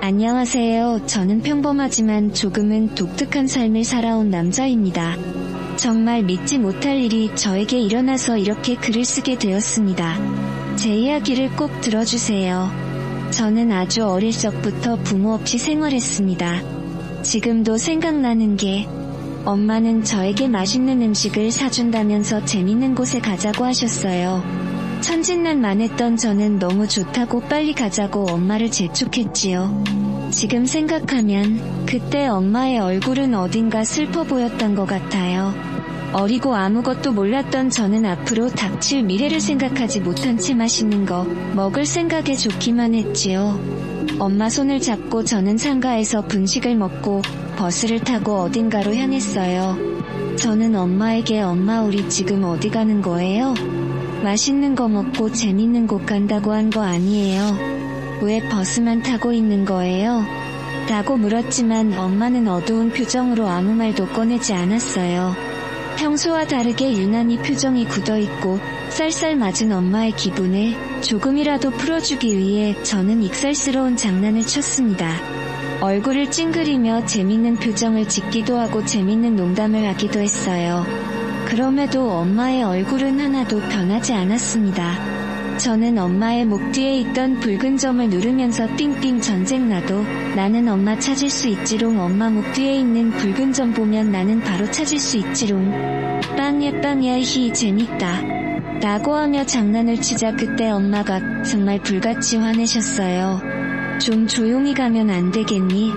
안녕하세요. 저는 평범하지만 조금은 독특한 삶을 살아온 남자입니다. 정말 믿지 못할 일이 저에게 일어나서 이렇게 글을 쓰게 되었습니다. 제 이야기를 꼭 들어주세요. 저는 아주 어릴 적부터 부모 없이 생활했습니다. 지금도 생각나는 게 엄마는 저에게 맛있는 음식을 사준다면서 재밌는 곳에 가자고 하셨어요. 천진난만했던 저는 너무 좋다고 빨리 가자고 엄마를 재촉했지요. 지금 생각하면 그때 엄마의 얼굴은 어딘가 슬퍼 보였던 것 같아요. 어리고 아무것도 몰랐던 저는 앞으로 닥칠 미래를 생각하지 못한 채 맛있는 거 먹을 생각에 좋기만 했지요. 엄마 손을 잡고 저는 상가에서 분식을 먹고 버스를 타고 어딘가로 향했어요. 저는 엄마에게 엄마 우리 지금 어디 가는 거예요? 맛있는 거 먹고 재밌는 곳 간다고 한 거 아니에요. 왜 버스만 타고 있는 거예요? 라고 물었지만 엄마는 어두운 표정으로 아무 말도 꺼내지 않았어요. 평소와 다르게 유난히 표정이 굳어있고 쌀쌀맞은 엄마의 기분을 조금이라도 풀어주기 위해 저는 익살스러운 장난을 쳤습니다. 얼굴을 찡그리며 재밌는 표정을 짓기도 하고 재밌는 농담을 하기도 했어요. 그럼에도 엄마의 얼굴은 하나도 변하지 않았습니다. 저는 엄마의 목 뒤에 있던 붉은 점을 누르면서 띵띵 전쟁나도 나는 엄마 찾을 수 있지롱. 엄마 목 뒤에 있는 붉은 점 보면 나는 바로 찾을 수 있지롱. 빵야 빵야 히 재밌다. 라고 하며 장난을 치자 그때 엄마가 정말 불같이 화내셨어요. 좀 조용히 가면 안 되겠니?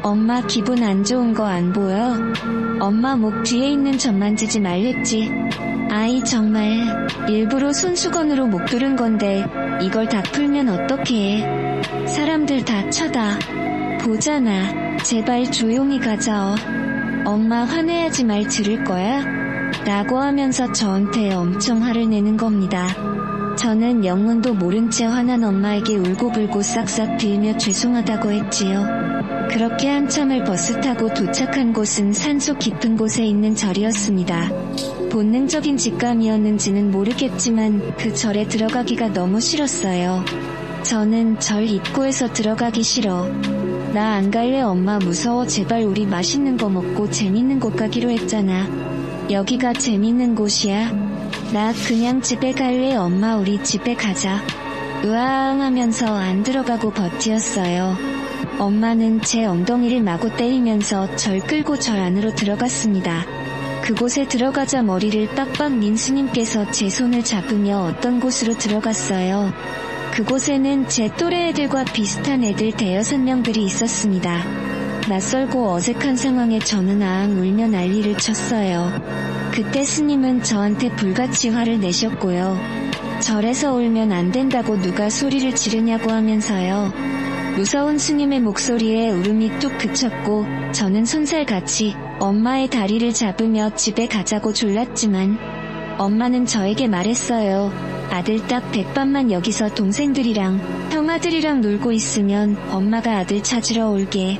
엄마 기분 안 좋은 거 안 보여? 엄마 목 뒤에 있는 점 만지지 말랬지. 아이 정말 일부러 손수건으로 목 뚫은 건데 이걸 다 풀면 어떡해. 사람들 다 쳐다 보잖아. 제발 조용히 가자. 엄마 화내야지 말 들을 거야? 라고 하면서 저한테 엄청 화를 내는 겁니다. 저는 영문도 모른 채 화난 엄마에게 울고불고 싹싹 빌며 죄송하다고 했지요. 그렇게 한참을 버스 타고 도착한 곳은 산속 깊은 곳에 있는 절이었습니다. 본능적인 직감이었는지는 모르겠지만 그 절에 들어가기가 너무 싫었어요. 저는 절 입구에서 들어가기 싫어. 나 안 갈래 엄마 무서워 제발 우리 맛있는 거 먹고 재밌는 곳 가기로 했잖아. 여기가 재밌는 곳이야? 나 그냥 집에 갈래 엄마 우리 집에 가자. 으아앙 하면서 안 들어가고 버티었어요. 엄마는 제 엉덩이를 마구 때리면서 절 끌고 절 안으로 들어갔습니다. 그곳에 들어가자 머리를 빡빡 민 스님께서 제 손을 잡으며 어떤 곳으로 들어갔어요. 그곳에는 제 또래 애들과 비슷한 애들 대여섯 명들이 있었습니다. 낯설고 어색한 상황에 저는 아앙 울며 난리를 쳤어요. 그때 스님은 저한테 불같이 화를 내셨고요. 절에서 울면 안 된다고 누가 소리를 지르냐고 하면서요. 무서운 스님의 목소리에 울음이 뚝 그쳤고 저는 손살같이 엄마의 다리를 잡으며 집에 가자고 졸랐지만 엄마는 저에게 말했어요. 아들 딱 100밤만 여기서 동생들이랑 형아들이랑 놀고 있으면 엄마가 아들 찾으러 올게.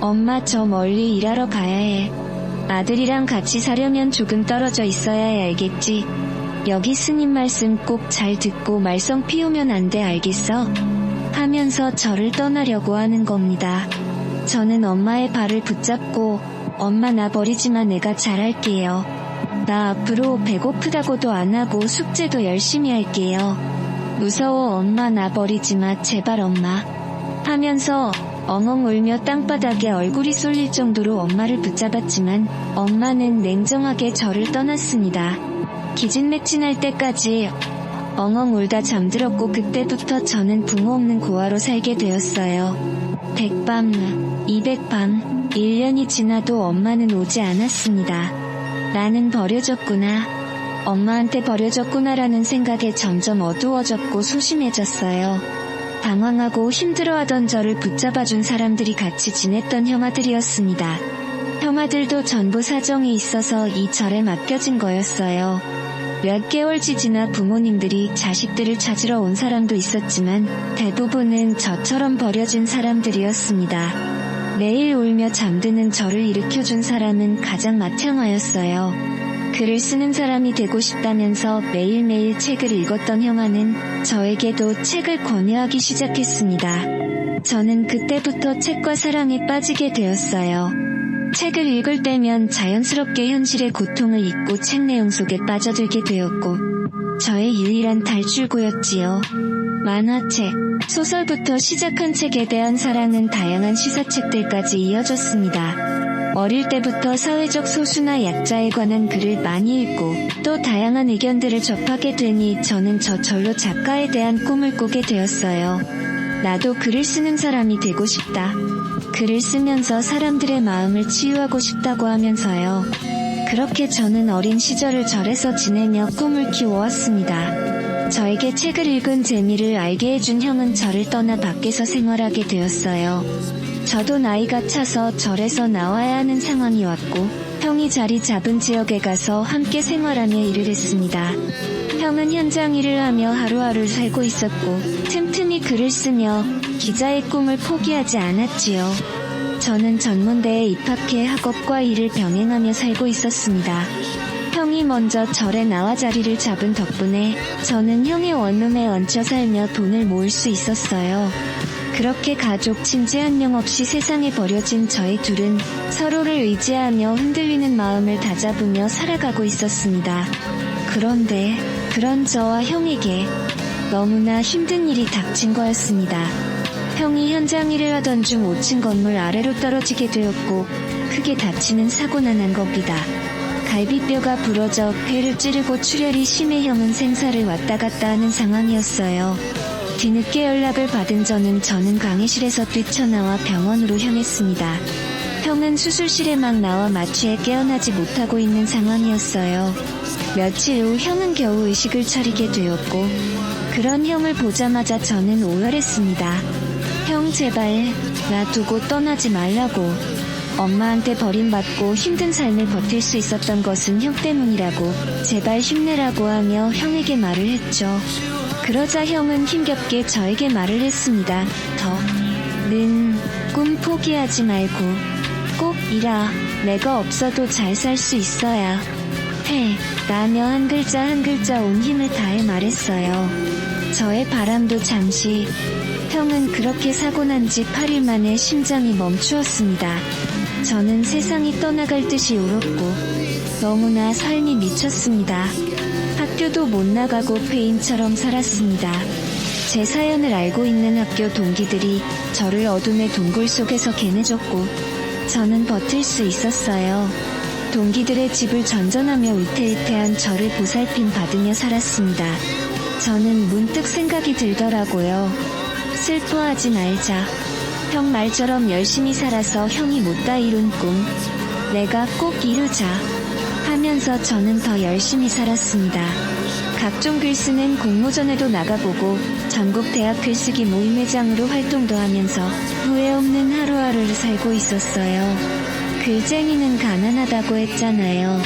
엄마 저 멀리 일하러 가야 해. 아들이랑 같이 사려면 조금 떨어져 있어야 해 알겠지? 여기 스님 말씀 꼭 잘 듣고 말썽 피우면 안 돼 알겠어? 하면서 저를 떠나려고 하는 겁니다. 저는 엄마의 발을 붙잡고 엄마 나 버리지마 내가 잘할게요. 나 앞으로 배고프다고도 안 하고 숙제도 열심히 할게요. 무서워 엄마 나 버리지마 제발 엄마. 하면서 엉엉 울며 땅바닥에 얼굴이 쏠릴 정도로 엄마를 붙잡았지만 엄마는 냉정하게 저를 떠났습니다. 기진맥진할 때까지 엉엉 울다 잠들었고 그때부터 저는 부모 없는 고아로 살게 되었어요. 100밤, 200밤, 1년이 지나도 엄마는 오지 않았습니다. 나는 버려졌구나. 엄마한테 버려졌구나라는 생각에 점점 어두워졌고 소심해졌어요. 당황하고 힘들어하던 저를 붙잡아준 사람들이 같이 지냈던 형아들이었습니다. 형아들도 전부 사정이 있어서 이 절에 맡겨진 거였어요. 몇 개월치 지나 부모님들이 자식들을 찾으러 온 사람도 있었지만 대부분은 저처럼 버려진 사람들이었습니다. 매일 울며 잠드는 저를 일으켜준 사람은 가장 맏형아였어요. 글을 쓰는 사람이 되고 싶다면서 매일매일 책을 읽었던 형아는 저에게도 책을 권유하기 시작했습니다. 저는 그때부터 책과 사랑에 빠지게 되었어요. 책을 읽을 때면 자연스럽게 현실의 고통을 잊고 책 내용 속에 빠져들게 되었고, 저의 유일한 탈출구였지요. 만화책, 소설부터 시작한 책에 대한 사랑은 다양한 시사책들까지 이어졌습니다. 어릴 때부터 사회적 소수나 약자에 관한 글을 많이 읽고 또 다양한 의견들을 접하게 되니 저는 저절로 작가에 대한 꿈을 꾸게 되었어요. 나도 글을 쓰는 사람이 되고 싶다. 글을 쓰면서 사람들의 마음을 치유하고 싶다고 하면서요. 그렇게 저는 어린 시절을 절에서 지내며 꿈을 키워왔습니다. 저에게 책을 읽은 재미를 알게 해준 형은 저를 떠나 밖에서 생활하게 되었어요. 저도 나이가 차서 절에서 나와야 하는 상황이 왔고, 형이 자리 잡은 지역에 가서 함께 생활하며 일을 했습니다. 형은 현장 일을 하며 하루하루를 살고 있었고, 틈틈이 글을 쓰며 기자의 꿈을 포기하지 않았지요. 저는 전문대에 입학해 학업과 일을 병행하며 살고 있었습니다. 형이 먼저 절에 나와 자리를 잡은 덕분에 저는 형의 원룸에 얹혀 살며 돈을 모을 수 있었어요. 그렇게 가족 친지 한 명 없이 세상에 버려진 저희 둘은 서로를 의지하며 흔들리는 마음을 다잡으며 살아가고 있었습니다. 그런데 그런 저와 형에게 너무나 힘든 일이 닥친 거였습니다. 형이 현장 일을 하던 중 5층 건물 아래로 떨어지게 되었고 크게 다치는 사고가 난 겁니다. 갈비뼈가 부러져 폐를 찌르고 출혈이 심해 형은 생사를 왔다 갔다 하는 상황이었어요. 뒤늦게 연락을 받은 저는 강의실에서 뛰쳐나와 병원으로 향했습니다. 형은 수술실에 막 나와 마취에 깨어나지 못하고 있는 상황이었어요. 며칠 후 형은 겨우 의식을 차리게 되었고, 그런 형을 보자마자 저는 오열했습니다. 형 제발 나 두고 떠나지 말라고. 엄마한테 버림받고 힘든 삶을 버틸 수 있었던 것은 형 때문이라고 제발 힘내라고 하며 형에게 말을 했죠. 그러자 형은 힘겹게 저에게 말을 했습니다. 더는 꿈 포기하지 말고 꼭 이라. 내가 없어도 잘 살 수 있어야 해. 라며 한 글자 한 글자 온 힘을 다해 말했어요. 저의 바람도 잠시. 형은 그렇게 사고 난 지 8일 만에 심장이 멈추었습니다. 저는 세상이 떠나갈 듯이 울었고 너무나 삶이 미쳤습니다. 학교도 못 나가고 폐인처럼 살았습니다. 제 사연을 알고 있는 학교 동기들이 저를 어둠의 동굴 속에서 개내줬고 저는 버틸 수 있었어요. 동기들의 집을 전전하며 위태위태한 저를 보살핌 받으며 살았습니다. 저는 문득 생각이 들더라고요. 슬퍼하지 말자. 형 말처럼 열심히 살아서 형이 못 다 이룬 꿈 내가 꼭 이루자 하면서 저는 더 열심히 살았습니다. 각종 글쓰는 공모전에도 나가보고 전국 대학 글쓰기 모임회장으로 활동도 하면서 후회 없는 하루하루를 살고 있었어요. 글쟁이는 가난하다고 했잖아요.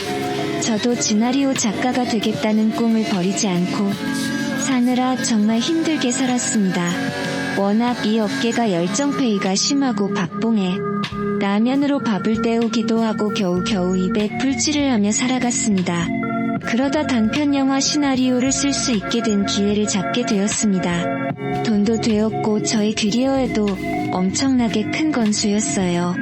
저도 시나리오 작가가 되겠다는 꿈을 버리지 않고 사느라 정말 힘들게 살았습니다. 워낙 이 업계가 열정페이가 심하고 박봉해 라면으로 밥을 때우기도 하고 겨우겨우 입에 풀칠을 하며 살아갔습니다. 그러다 단편 영화 시나리오를 쓸 수 있게 된 기회를 잡게 되었습니다. 돈도 되었고 저희 그리어에도 엄청나게 큰 건수였어요.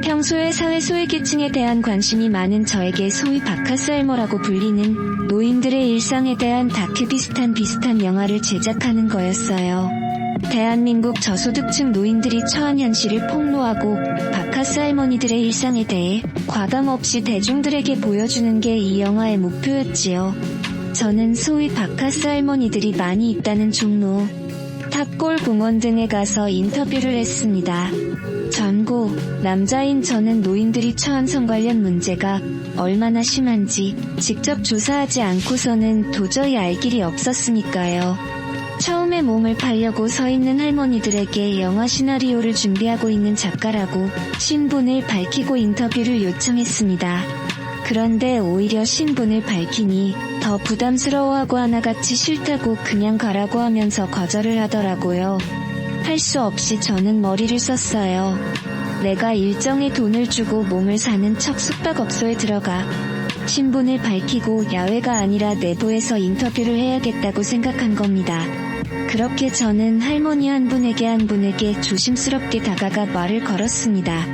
평소에 사회 소외계층에 대한 관심이 많은 저에게 소위 바카스알머라고 불리는 노인들의 일상에 대한 다큐 비슷한 영화를 제작하는 거였어요. 대한민국 저소득층 노인들이 처한 현실을 폭로하고 바카스 할머니들의 일상에 대해 과감 없이 대중들에게 보여주는 게 이 영화의 목표였지요. 저는 소위 바카스 할머니들이 많이 있다는 종로, 탑골 공원 등에 가서 인터뷰를 했습니다. 전고, 남자인 저는 노인들이 처한 성 관련 문제가 얼마나 심한지 직접 조사하지 않고서는 도저히 알 길이 없었으니까요. 처음에 몸을 팔려고 서 있는 할머니들에게 영화 시나리오를 준비하고 있는 작가라고 신분을 밝히고 인터뷰를 요청했습니다. 그런데 오히려 신분을 밝히니 더 부담스러워하고 하나같이 싫다고 그냥 가라고 하면서 거절을 하더라고요. 할 수 없이 저는 머리를 썼어요. 내가 일정에 돈을 주고 몸을 사는 척 숙박업소에 들어가 신분을 밝히고 야외가 아니라 내부에서 인터뷰를 해야겠다고 생각한 겁니다. 그렇게 저는 할머니 한 분에게 조심스럽게 다가가 말을 걸었습니다.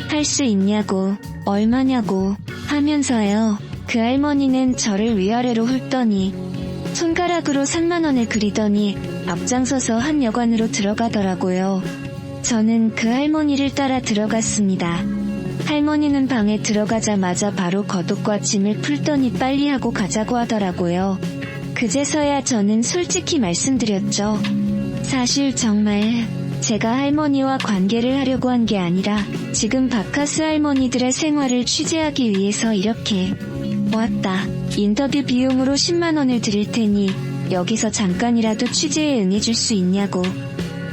할 수 있냐고, 얼마냐고 하면서요. 그 할머니는 저를 위아래로 훑더니 손가락으로 3만 원을 그리더니 앞장서서 한 여관으로 들어가더라고요. 저는 그 할머니를 따라 들어갔습니다. 할머니는 방에 들어가자마자 바로 겉옷과 짐을 풀더니 빨리 하고 가자고 하더라고요. 그제서야 저는 솔직히 말씀드렸죠. 사실 정말 제가 할머니와 관계를 하려고 한 게 아니라 지금 바카스 할머니들의 생활을 취재하기 위해서 이렇게 왔다. 인터뷰 비용으로 10만 원을 드릴 테니 여기서 잠깐이라도 취재에 응해줄 수 있냐고.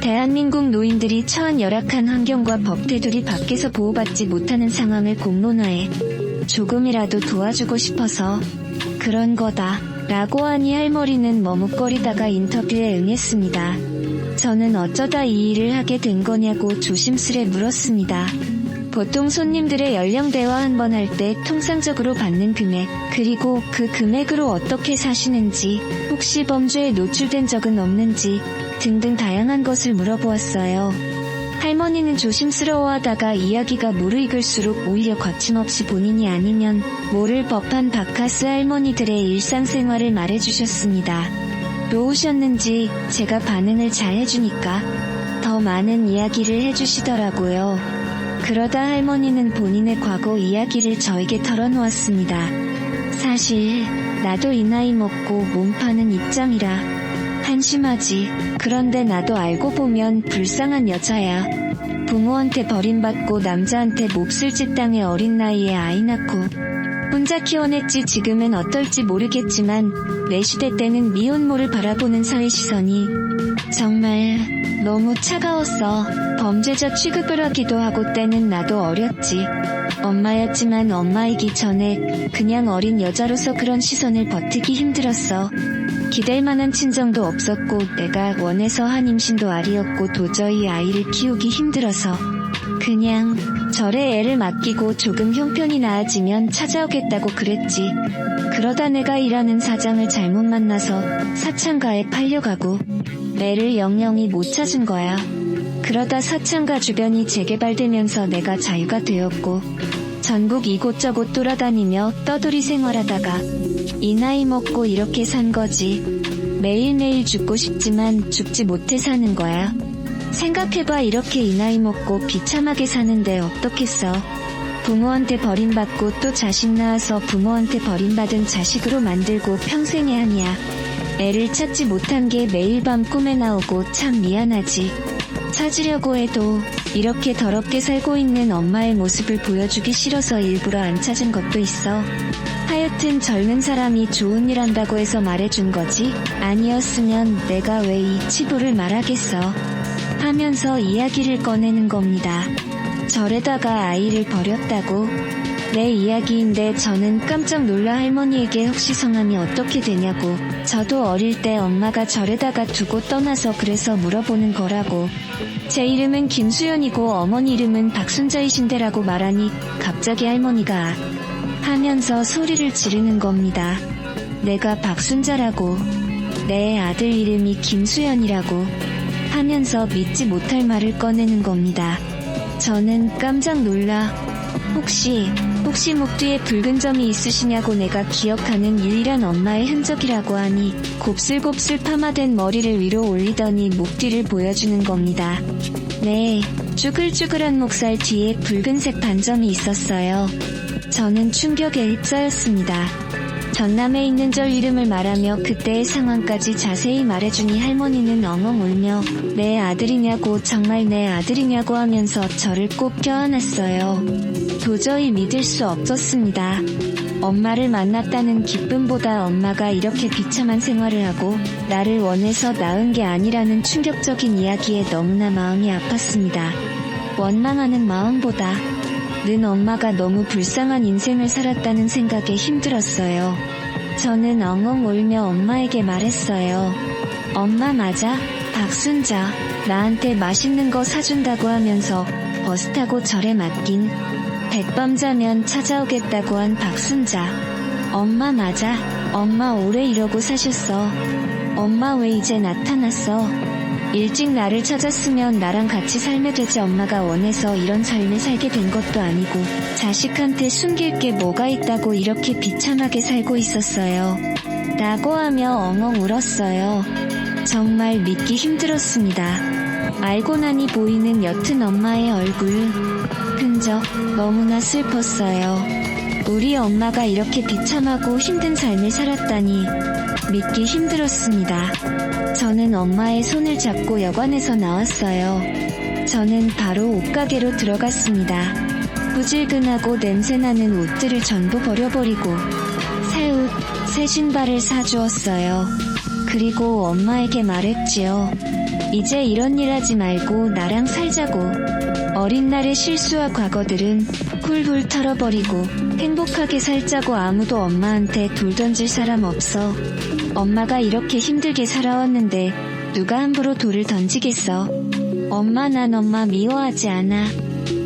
대한민국 노인들이 처한 열악한 환경과 법태들이 밖에서 보호받지 못하는 상황을 공론화해 조금이라도 도와주고 싶어서 그런 거다 라고 하니 할머니는 머뭇거리다가 인터뷰에 응했습니다. 저는 어쩌다 이 일을 하게 된 거냐고 조심스레 물었습니다. 보통 손님들의 연령대와 한 번 할 때 통상적으로 받는 금액, 그리고 그 금액으로 어떻게 사시는지, 혹시 범죄에 노출된 적은 없는지 등등 다양한 것을 물어보았어요. 할머니는 조심스러워하다가 이야기가 무르익을수록 오히려 거침없이 본인이 아니면 모를 법한 바카스 할머니들의 일상생활을 말해주셨습니다. 놓으셨는지 제가 반응을 잘 해주니까 더 많은 이야기를 해주시더라고요. 그러다 할머니는 본인의 과거 이야기를 저에게 털어놓았습니다. 사실 나도 이 나이 먹고 몸 파는 입장이라 한심하지. 그런데 나도 알고 보면 불쌍한 여자야. 부모한테 버림받고 남자한테 몹쓸 짓 당해 어린 나이에 아이 낳고 혼자 키워냈지. 지금은 어떨지 모르겠지만 내 시대 때는 미혼모를 바라보는 사회 시선이 정말 너무 차가웠어. 범죄자 취급을 하기도 하고 때는 나도 어렸지. 엄마였지만 엄마이기 전에 그냥 어린 여자로서 그런 시선을 버티기 힘들었어. 기댈 만한 친정도 없었고 내가 원해서 한 임신도 아리였고 도저히 아이를 키우기 힘들어서 그냥 절에 애를 맡기고 조금 형편이 나아지면 찾아오겠다고 그랬지. 그러다 내가 일하는 사장을 잘못 만나서 사창가에 팔려가고 애를 영영이 못 찾은 거야. 그러다 사창가 주변이 재개발되면서 내가 자유가 되었고 전국 이곳저곳 돌아다니며 떠돌이 생활하다가 이 나이 먹고 이렇게 산 거지. 매일매일 죽고 싶지만 죽지 못해 사는 거야. 생각해봐. 이렇게 이 나이 먹고 비참하게 사는데 어떻겠어. 부모한테 버림받고 또 자식 낳아서 부모한테 버림받은 자식으로 만들고 평생의 한이야. 애를 찾지 못한 게 매일 밤 꿈에 나오고 참 미안하지. 찾으려고 해도 이렇게 더럽게 살고 있는 엄마의 모습을 보여주기 싫어서 일부러 안 찾은 것도 있어. 하여튼 젊은 사람이 좋은 일 한다고 해서 말해준 거지. 아니었으면 내가 왜 이 치부를 말하겠어. 하면서 이야기를 꺼내는 겁니다. 절에다가 아이를 버렸다고. 내 이야기인데 저는 깜짝 놀라 할머니에게 혹시 성함이 어떻게 되냐고. 저도 어릴 때 엄마가 절에다가 두고 떠나서 그래서 물어보는 거라고. 제 이름은 김수연이고 어머니 이름은 박순자이신데라고 말하니 갑자기 할머니가 하면서 소리를 지르는 겁니다. 내가 박순자라고. 내 아들 이름이 김수연이라고 하면서 믿지 못할 말을 꺼내는 겁니다. 저는 깜짝 놀라 혹시 목 뒤에 붉은 점이 있으시냐고. 내가 기억하는 유일한 엄마의 흔적이라고 하니 곱슬곱슬 파마된 머리를 위로 올리더니 목 뒤를 보여주는 겁니다. 네, 쭈글쭈글한 목살 뒤에 붉은색 반점이 있었어요. 저는 충격에 휩싸였습니다. 전남에 있는 절 이름을 말하며 그때의 상황까지 자세히 말해주니 할머니는 엉엉 울며 내 아들이냐고, 정말 내 아들이냐고 하면서 저를 꼭 껴안았어요. 도저히 믿을 수 없었습니다. 엄마를 만났다는 기쁨보다 엄마가 이렇게 비참한 생활을 하고 나를 원해서 낳은 게 아니라는 충격적인 이야기에 너무나 마음이 아팠습니다. 원망하는 마음보다 는 엄마가 너무 불쌍한 인생을 살았다는 생각에 힘들었어요. 저는 엉엉 울며 엄마에게 말했어요. 엄마 맞아? 박순자. 나한테 맛있는 거 사준다고 하면서 버스 타고 절에 맡긴 백밤 자면 찾아오겠다고 한 박순자. 엄마 맞아? 엄마 오래 이러고 사셨어. 엄마 왜 이제 나타났어? 일찍 나를 찾았으면 나랑 같이 살면 되지. 엄마가 원해서 이런 삶을 살게 된 것도 아니고 자식한테 숨길 게 뭐가 있다고 이렇게 비참하게 살고 있었어요. 라고 하며 엉엉 울었어요. 정말 믿기 힘들었습니다. 알고 나니 보이는 옅은 엄마의 얼굴 흔적 너무나 슬펐어요. 우리 엄마가 이렇게 비참하고 힘든 삶을 살았다니 믿기 힘들었습니다. 저는 엄마의 손을 잡고 여관에서 나왔어요. 저는 바로 옷가게로 들어갔습니다. 부질근하고 냄새나는 옷들을 전부 버려버리고 새 옷, 새 신발을 사주었어요. 그리고 엄마에게 말했지요. 이제 이런 일 하지 말고 나랑 살자고. 어린 날의 실수와 과거들은 훌훌 털어버리고 행복하게 살자고. 아무도 엄마한테 돌 던질 사람 없어. 엄마가 이렇게 힘들게 살아왔는데 누가 함부로 돌을 던지겠어. 엄마, 난 엄마 미워하지 않아.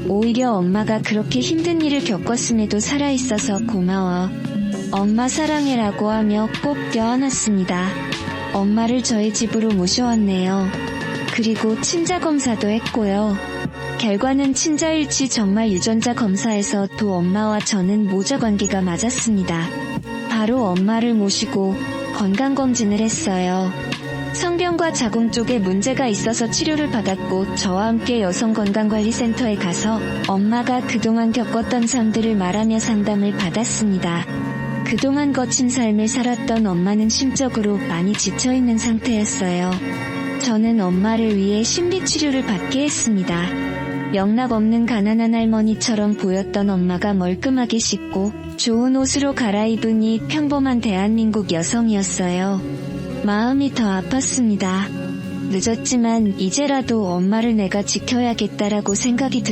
오히려 엄마가 그렇게 힘든 일을 겪었음에도 살아있어서 고마워. 엄마 사랑해라고 하며 꼭 껴안았습니다. 엄마를 저희 집으로 모셔왔네요. 그리고 친자 검사도 했고요. 결과는 친자일치. 정말 유전자 검사에서 도 엄마와 저는 모자 관계가 맞았습니다. 바로 엄마를 모시고 건강검진을 했어요. 성병과 자궁 쪽에 문제가 있어서 치료를 받았고 저와 함께 여성건강관리센터에 가서 엄마가 그동안 겪었던 삶들을 말하며 상담을 받았습니다. 그동안 거친 삶을 살았던 엄마는 심적으로 많이 지쳐있는 상태였어요. 저는 엄마를 위해 신비치료를 받게 했습니다. 영락 없는 가난한 할머니처럼 보였던 엄마가 멀끔하게 씻고 좋은 옷으로 갈아입으니 평범한 대한민국 여성이었어요. 마음이 더 아팠습니다. 늦었지만 이제라도 엄마를 내가 지켜야겠다라고 생각이 들었어요.